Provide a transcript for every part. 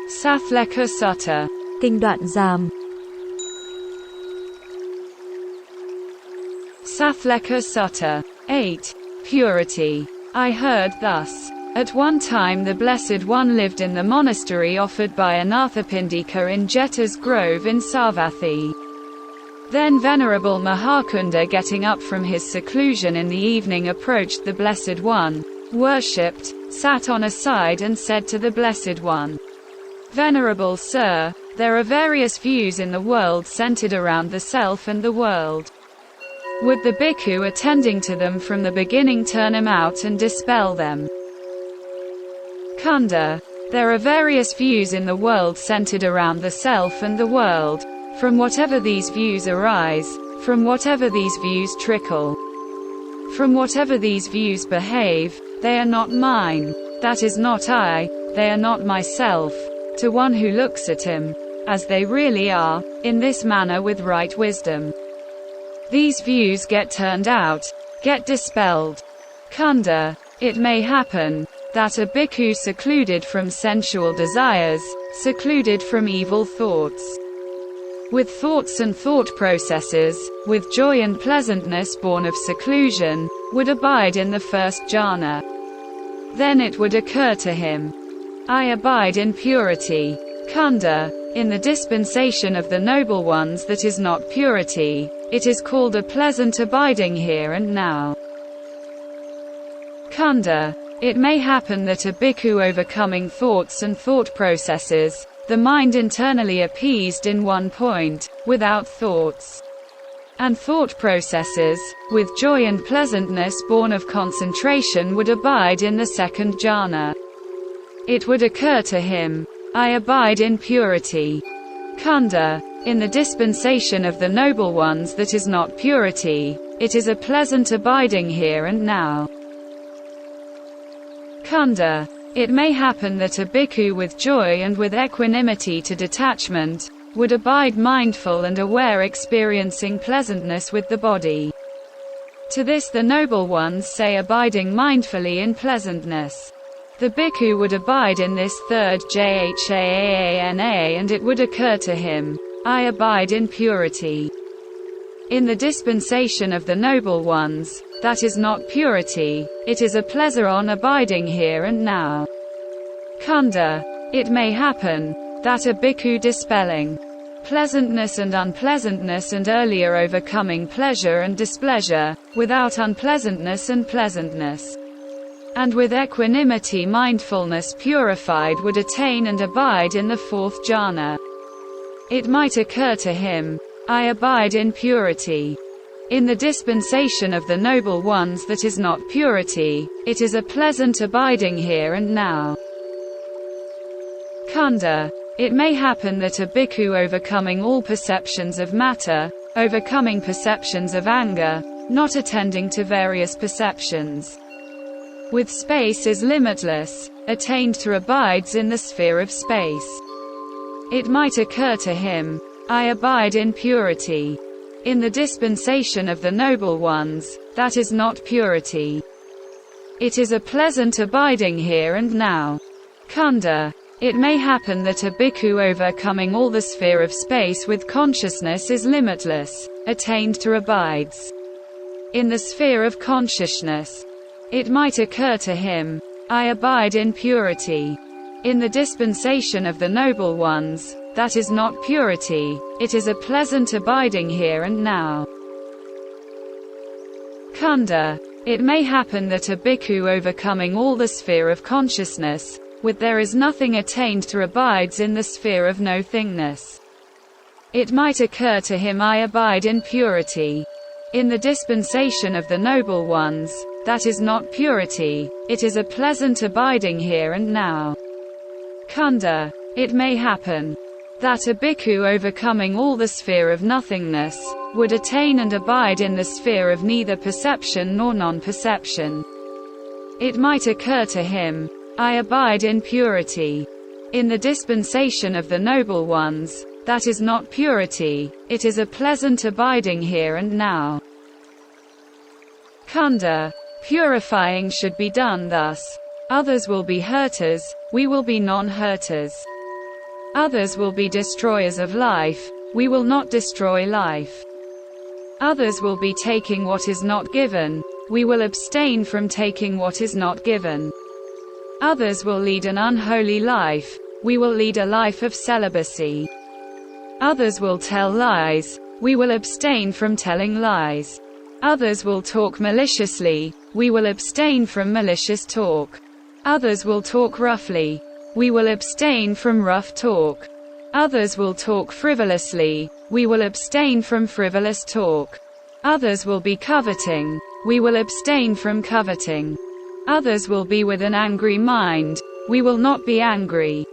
Sallekha sutta Kinh Ðoạn giảm. Sallekha sutta 8. Purity. I heard thus. At one time the Blessed One lived in the monastery offered by Anathapindika in Jeta's grove in Savatthi. Then Venerable Mahakunda, getting up from his seclusion in the evening, approached the Blessed One, worshipped, sat on a side and said to the Blessed One, "Venerable Sir, there are various views in the world centered around the self and the world. Would the bhikkhu attending to them from the beginning turn them out and dispel them?" Kunda. There are various views in the world centered around the self and the world. From whatever these views arise, from whatever these views trickle, from whatever these views behave, they are not mine, that is not I, they are not myself, to one who looks at him, as they really are, in this manner with right wisdom. These views get turned out, get dispelled. Kunda. It may happen that a bhikkhu secluded from sensual desires, secluded from evil thoughts, with thoughts and thought processes, with joy and pleasantness born of seclusion, would abide in the first jhana. Then it would occur to him, "I abide in purity." Kunda. In the dispensation of the noble ones that is not purity, it is called a pleasant abiding here and now. Kunda. It may happen that a bhikkhu overcoming thoughts and thought processes, the mind internally appeased in one point, without thoughts and thought processes, with joy and pleasantness born of concentration, would abide in the second jhana. It would occur to him, "I abide in purity." Kunda. In the dispensation of the noble ones that is not purity, it is a pleasant abiding here and now. Kunda. It may happen that a bhikkhu with joy and with equanimity to detachment, would abide mindful and aware, experiencing pleasantness with the body. To this the noble ones say abiding mindfully in pleasantness. The bhikkhu would abide in this third jhana, and it would occur to him, "I abide in purity." In the dispensation of the noble ones, that is not purity, it is a pleasure on abiding here and now. Kunda. It may happen that a bhikkhu dispelling pleasantness and unpleasantness and earlier overcoming pleasure and displeasure, without unpleasantness and pleasantness, and with equanimity mindfulness purified, would attain and abide in the fourth jhana. It might occur to him, "I abide in purity." In the dispensation of the noble ones that is not purity, it is a pleasant abiding here and now. Kunda. It may happen that a bhikkhu overcoming all perceptions of matter, overcoming perceptions of anger, not attending to various perceptions, with space is limitless, attained to abides in the sphere of space. It might occur to him, "I abide in purity." In the dispensation of the noble ones, that is not purity. It is a pleasant abiding here and now. Kunda. It may happen that a bhikkhu overcoming all the sphere of space with consciousness is limitless, attained to abides in the sphere of consciousness. It might occur to him, "I abide in purity." In the dispensation of the noble ones, that is not purity, it is a pleasant abiding here and now. Kunda. It may happen that a bhikkhu overcoming all the sphere of consciousness, with there is nothing attained to abides in the sphere of no-thingness. It might occur to him, "I abide in purity." In the dispensation of the noble ones, that is not purity, it is a pleasant abiding here and now. Kunda. It may happen that a bhikkhu overcoming all the sphere of nothingness, would attain and abide in the sphere of neither perception nor non-perception. It might occur to him, "I abide in purity." In the dispensation of the noble ones, that is not purity, it is a pleasant abiding here and now. Kunda. Purifying should be done thus. Others will be hurters, we will be non-hurters. Others will be destroyers of life. We will not destroy life. Others will be taking what is not given. We will abstain from taking what is not given. Others will lead an unholy life. We will lead a life of celibacy. Others will tell lies. We will abstain from telling lies. Others will talk maliciously. We will abstain from malicious talk. Others will talk roughly. We will abstain from rough talk. Others will talk frivolously. We will abstain from frivolous talk. Others will be coveting. We will abstain from coveting. Others will be with an angry mind. We will not be angry.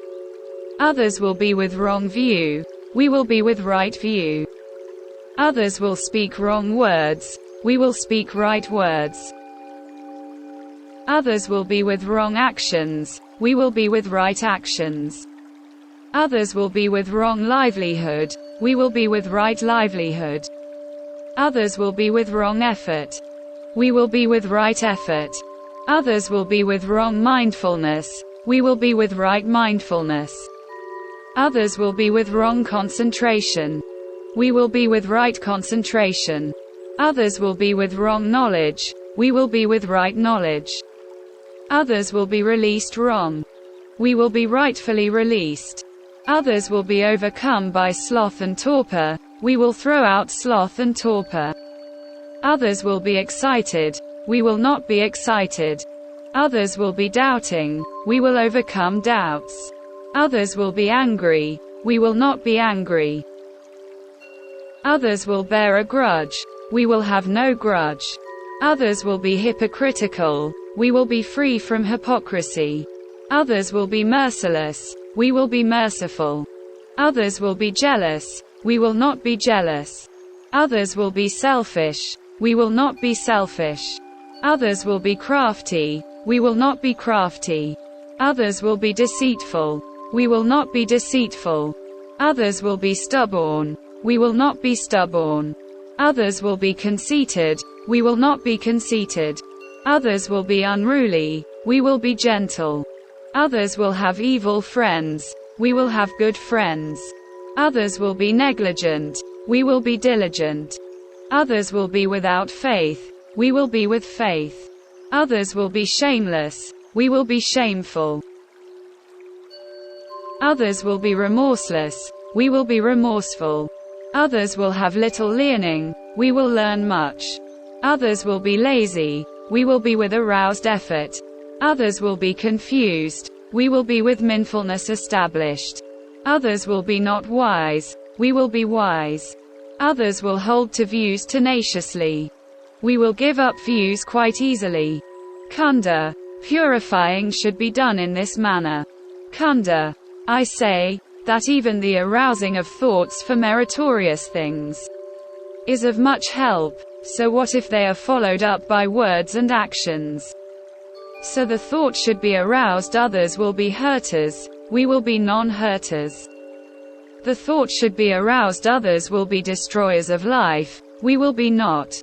Others will be with wrong view. We will be with right view. Others will speak wrong words. We will speak right words. Others will be with wrong actions. We will be with right actions. Others will be with wrong livelihood. We will be with right livelihood. Others will be with wrong effort. We will be with right effort. Others will be with wrong mindfulness. We will be with right mindfulness. Others will be with wrong concentration. We will be with right concentration. Others will be with wrong knowledge. We will be with right knowledge. Others will be released wrong. We will be rightfully released. Others will be overcome by sloth and torpor. We will throw out sloth and torpor. Others will be excited. We will not be excited. Others will be doubting. We will overcome doubts. Others will be angry. We will not be angry. Others will bear a grudge. We will have no grudge. Others will be hypocritical. We will be free from hypocrisy. Others will be merciless. We will be merciful. Others will be jealous. We will not be jealous. Others will be selfish. We will not be selfish. Others will be crafty. We will not be crafty. Others will be deceitful. We will not be deceitful. Others will be stubborn. We will not be stubborn. Others will be conceited. We will not be conceited. Others will be unruly. We will be gentle. Others will have evil friends. We will have good friends. Others will be negligent. We will be diligent. Others will be without faith. We will be with faith. Others will be shameless. We will be shameful. Others will be remorseless. We will be remorseful. Others will have little learning. We will learn much. Others will be lazy. We will be with aroused effort. Others will be confused. We will be with mindfulness established. Others will be not wise. We will be wise. Others will hold to views tenaciously. We will give up views quite easily. Kunda. Purifying should be done in this manner. Kunda. I say that even the arousing of thoughts for meritorious things is of much help. So what if they are followed up by words and actions? So the thought should be aroused, others will be hurters. We will be non-hurters. The thought should be aroused, others will be destroyers of life. We will be not.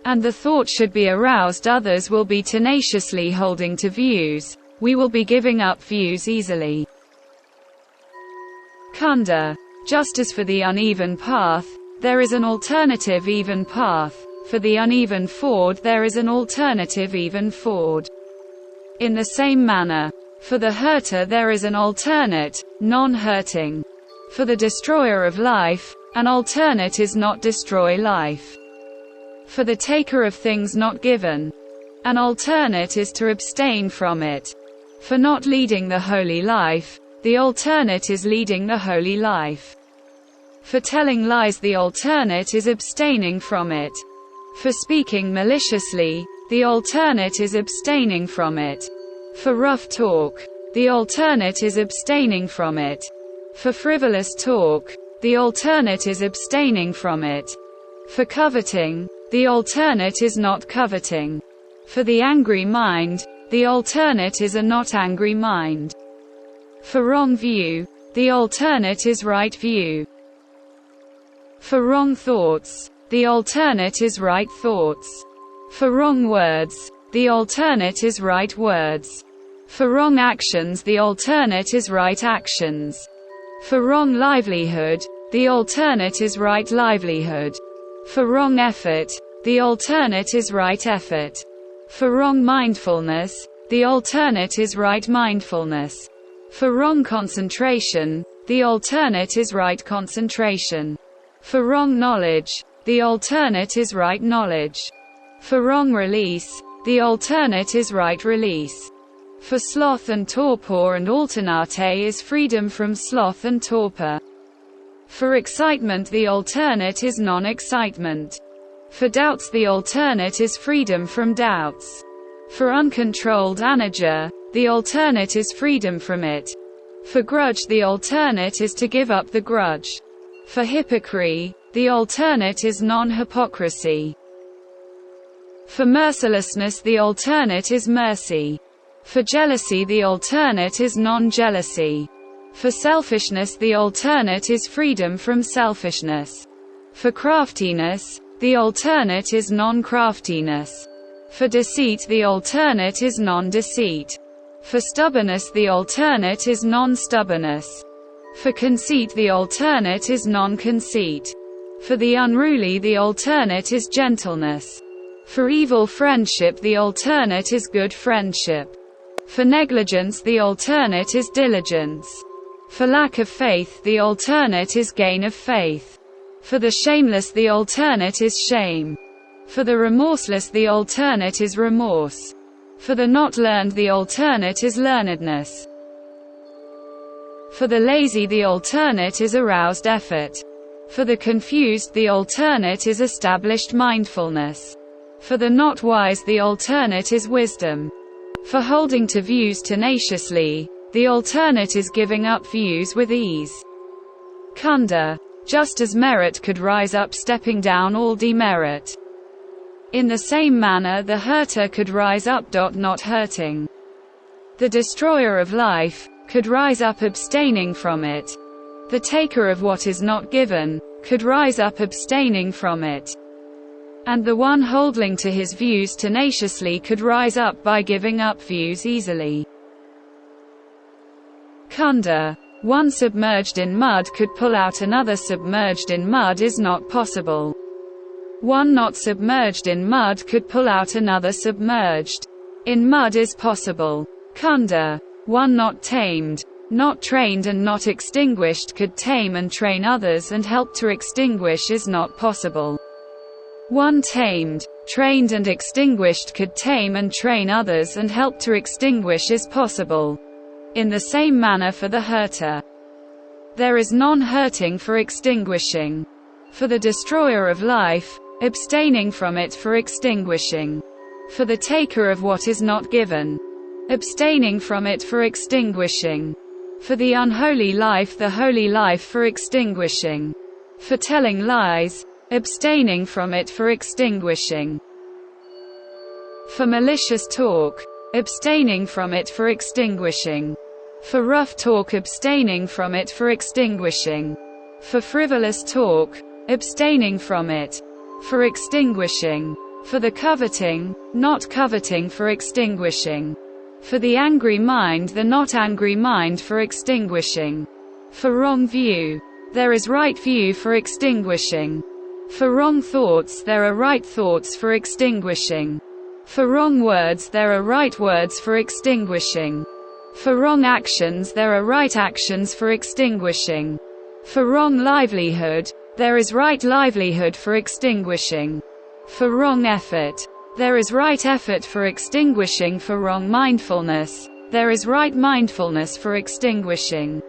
And the thought should be aroused, others will be tenaciously holding to views. We will be giving up views easily. Kunda. Just as for the uneven path, there is an alternative even path. For the uneven ford there is an alternative even ford. In the same manner, for the hurter there is an alternate, non-hurting. For the destroyer of life, an alternate is not destroy life. For the taker of things not given, an alternate is to abstain from it. For not leading the holy life, the alternate is leading the holy life. For telling lies, the alternate is abstaining from it. For speaking maliciously, the alternate is abstaining from it. For rough talk, the alternate is abstaining from it. For frivolous talk, the alternate is abstaining from it. For coveting, the alternate is not coveting. For the angry mind, the alternate is a not angry mind. For wrong view, the alternate is right view. For wrong thoughts, the alternate is right thoughts. For wrong words, the alternate is right words. For wrong actions, the alternate is right actions. For wrong livelihood, the alternate is right livelihood. For wrong effort, the alternate is right effort. For wrong mindfulness, the alternate is right mindfulness. For wrong concentration, the alternate is right concentration. For wrong knowledge, the alternate is right knowledge. For wrong release, the alternate is right release. For sloth and torpor and alternate is freedom from sloth and torpor. For excitement the alternate is non-excitement. For doubts the alternate is freedom from doubts. For uncontrolled anicca, the alternate is freedom from it. For grudge the alternate is to give up the grudge. For hypocrisy, the alternate is non-hypocrisy. For mercilessness the alternate is mercy. For jealousy the alternate is non-jealousy. For selfishness the alternate is freedom from selfishness. For craftiness, the alternate is non-craftiness. For deceit the alternate is non-deceit. For stubbornness the alternate is non-stubbornness. For conceit the alternate is non-conceit. For the unruly the alternate is gentleness. For evil friendship the alternate is good friendship. For negligence the alternate is diligence. For lack of faith the alternate is gain of faith. For the shameless the alternate is shame. For the remorseless the alternate is remorse. For the not learned the alternate is learnedness. For the lazy the alternate is aroused effort. For the confused the alternate is established mindfulness. For the not wise the alternate is wisdom. For holding to views tenaciously, the alternate is giving up views with ease. Kunda. Just as merit could rise up stepping down all demerit. In the same manner the hurter could rise up not hurting. The destroyer of life could rise up abstaining from it. The taker of what is not given could rise up abstaining from it. And the one holding to his views tenaciously could rise up by giving up views easily. Kunda. One submerged in mud could pull out another submerged in mud is not possible. One not submerged in mud could pull out another submerged in mud is possible. Kunda. One not tamed, not trained and not extinguished could tame and train others and help to extinguish is not possible. One tamed, trained and extinguished could tame and train others and help to extinguish is possible. In the same manner for the hurter. There is non-hurting for extinguishing. For the destroyer of life, abstaining from it for extinguishing. For the taker of what is not given, abstaining from it for extinguishing. For the unholy life the holy life for extinguishing. For telling lies, abstaining from it for extinguishing. For malicious talk, abstaining from it for extinguishing. For rough talk abstaining from it for extinguishing. For frivolous talk, abstaining from it for extinguishing. For the coveting, not coveting for extinguishing. For the angry mind the not angry mind for extinguishing. For wrong view, there is right view for extinguishing. For wrong thoughts there are right thoughts for extinguishing. For wrong words there are right words for extinguishing. For wrong actions there are right actions for extinguishing. For wrong livelihood, there is right livelihood for extinguishing. For wrong effort, there is right effort for extinguishing. For wrong mindfulness, there is right mindfulness for extinguishing.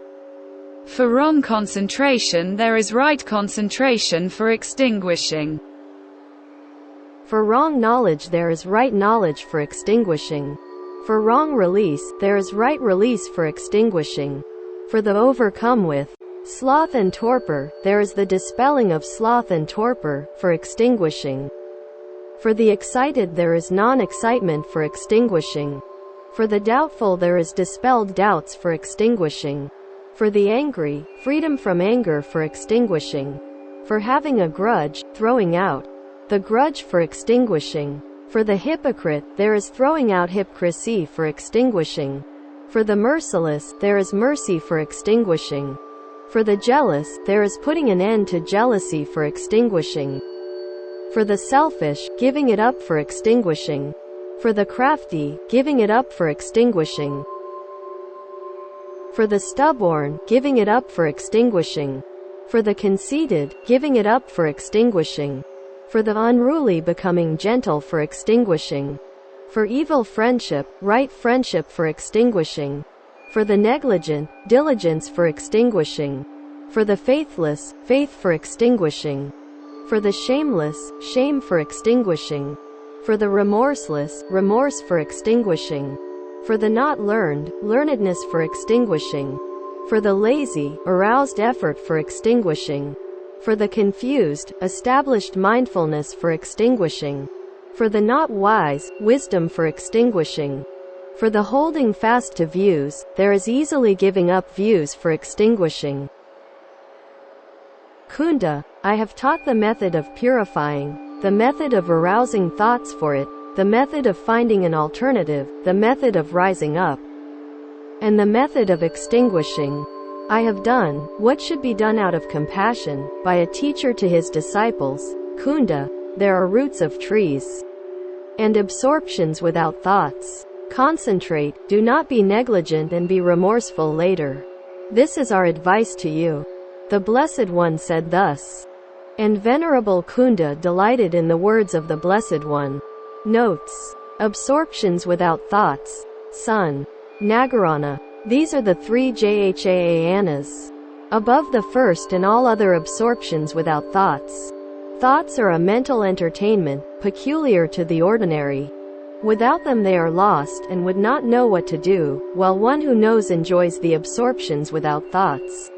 For wrong concentration there is right concentration for extinguishing. For wrong knowledge there is right knowledge for extinguishing. For wrong release, there is right release for extinguishing. For the overcome with sloth and torpor, there is the dispelling of sloth and torpor, for extinguishing. For the excited there is non-excitement for extinguishing. For the doubtful there is dispelled doubts for extinguishing. For the angry, freedom from anger for extinguishing. For having a grudge, throwing out the grudge for extinguishing. For the hypocrite, there is throwing out hypocrisy for extinguishing. For the merciless, there is mercy for extinguishing. For the jealous, there is putting an end to jealousy for extinguishing. For the selfish, giving it up for extinguishing. For the crafty, giving it up for extinguishing. For the stubborn, giving it up for extinguishing. For the conceited, giving it up for extinguishing. For the unruly, becoming gentle for extinguishing. For evil friendship, right friendship for extinguishing. For the negligent, diligence for extinguishing. For the faithless, faith for extinguishing. For the shameless, shame for extinguishing. For the remorseless, remorse for extinguishing. For the not learned, learnedness for extinguishing. For the lazy, aroused effort for extinguishing. For the confused, established mindfulness for extinguishing. For the not wise, wisdom for extinguishing. For the holding fast to views, there is easily giving up views for extinguishing. Kunda, I have taught the method of purifying, the method of arousing thoughts for it, the method of finding an alternative, the method of rising up, and the method of extinguishing. I have done what should be done out of compassion, by a teacher to his disciples. Kunda, there are roots of trees and absorptions without thoughts. Concentrate, do not be negligent and be remorseful later. This is our advice to you. The Blessed One said thus. And Venerable Kunda delighted in the words of the Blessed One. Notes. Absorptions without thoughts. Sun. Nagarana. These are the three jhanas. Above the first and all other absorptions without thoughts. Thoughts are a mental entertainment, peculiar to the ordinary. Without them they are lost and would not know what to do, while one who knows enjoys the absorptions without thoughts.